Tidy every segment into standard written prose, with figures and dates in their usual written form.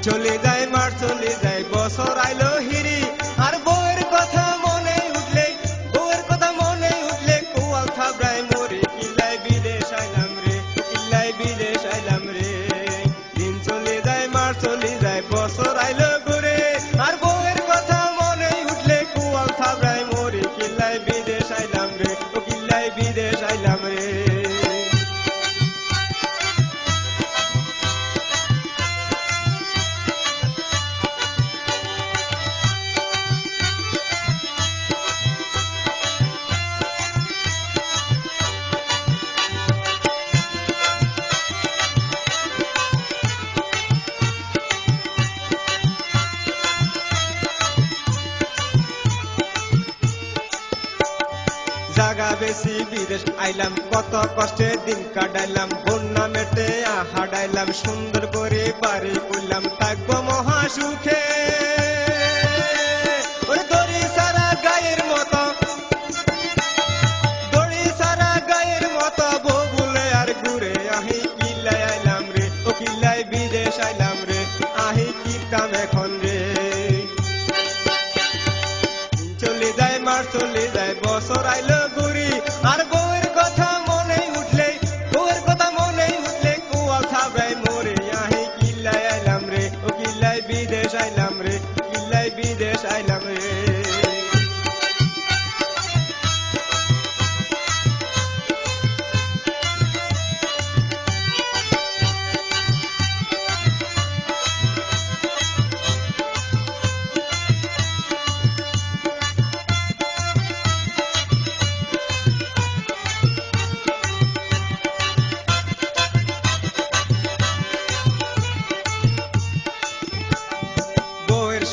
চলে যায় মাস চলে যায় বছর আইলো হিরি আর বউয়ের কথা মনে উঠলে কোয়াল থাবড়ায় মরে কিল্লাই বিদেশ আইলাম রে কিল্লাই বিদেশ আইলাম রে দিন চলে যায় মাস চলে যায় বছর আইলো ঘুরে আর বউয়ের কথা মনে উঠলে কোয়াল থাবড়ায় মরে কিল্লাই বিদেশ আইলাম রে কিল্লাই বিদেশ আইলাম রে। জাগা বেশি বিদেশ আইলাম কত কষ্টে দিন কাটাইলাম বন্যা মেটে হাডাইলাম সুন্দর করে বাড়ি করলাম থাকবো মহা সুখে দড়ি সারা গায়ের মতো বউ বলে আর ঘুরে আহি কিল্লাই আইলাম রে ও কিল্লাই বিদেশ আইলাম রে আহি কিতাম এখন রে চলে যায় মাস চলে যায় বছর আইলো ঘুরি আর বউয়ের কথা মনে উঠলে কোয়াল থাবড়ায় মরে আহি কিল্লাই আইলাম রে ও কিল্লাই বিদেশ আইলাম রে কিল্লাই বিদেশ আইলাম রে।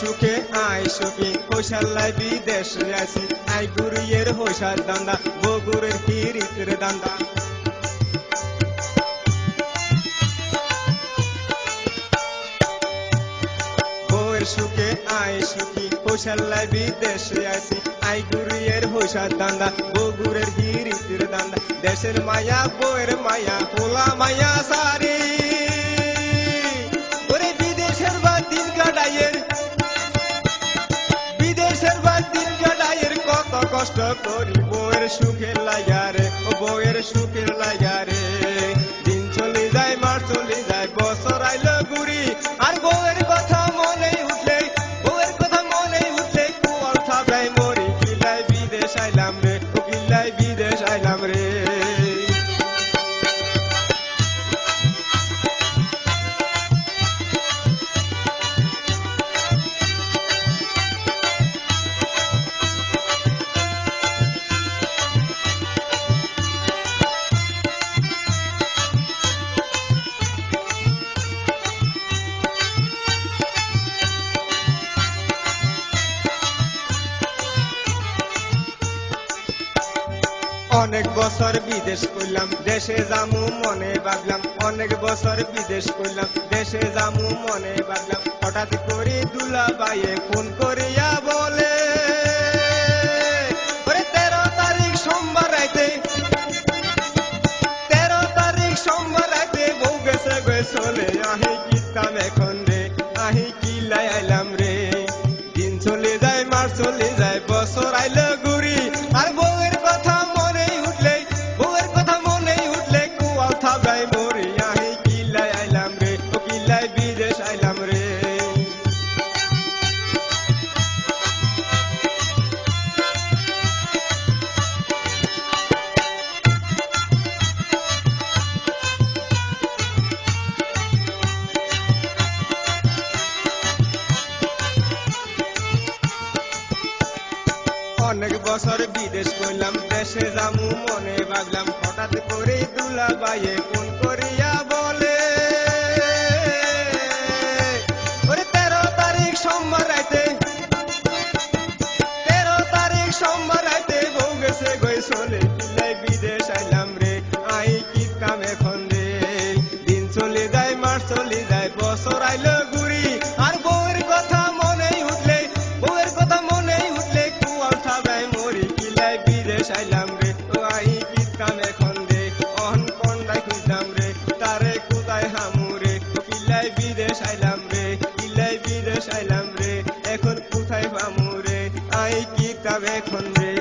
সুখে আই সুখী হোসাল্লাই বিদেশে আসি আই গুরিয়ের হোসার দান্দা বগুরের হিরিতের দান্দা বউয়ের সুখে আই সুখী হোসাল্লাই বিদেশে আসি আই গুরিয়ের হোসার দান্দা বগুরের হিরিতের দান্দা দেশের মায়া বউয়ের মায়া পোলা মায়া সারি ওরে বিদেশের বা দিন কাটাইয়ের কত কষ্ট করি বউয়ের সুখের লাগা রে ও বউয়ের সুখের লাগা রে দিন চলে যায় মাস চলে যায় বছর আইলো ঘুরি আর বউয়ের কথা মনে উঠলে কোয়াল থাবড়ায় মরি কিল্লাই বিদেশ আইলাম রে ও কিল্লাই বিদেশ আইলাম রে। অনেক বছর বিদেশ করলাম দেশে যামু মনে ভাবলাম অনেক বছর বিদেশ করলাম দেশে যামু মনে ভাবলাম হঠাৎ করে দুলা বাইয়ে ফোন করিয়া বলে 13 তারিখ সোমবার রাইতে বউ গেছে চলে আহি কিতাম এখন রে আহি কিল্লাই আইলাম রে দিন চলে যায় মাস চলে যায় বছর আইলো ঘুরি আর বউয়ের কথা কোয়াল থাবড়ায় মরে আহি কিল্লাই আইলাম রে ও কিল্লাই বিদেশ আইলাম রে। অনেক বছর বিদেশ করলাম দেশে যামু মনে ভাবলাম হঠাৎ করে দুলা বাইয়ে ফোন করিয়া বলে 13 তারিখ সোমবার রাইতে বউ গেছে চলে কিল্লাই বিদেশ আইলাম রে আই কিতাম এখন রে দিন চলে যায় মাস চলে যায় বছর আইলো ঘুরি আর বউয়ের কথা মনে উঠলে কোয়াল থাবড়ায় মরি কিল্লাই বিদেশ আইলাম রে ও আই কিতাম এখন রে অহন কন্ডাই খুঁজলাম রে তারে কোথায় হামুরে কিল্লাই বিদেশ আইলাম রে। নাই কিতাব এখন রে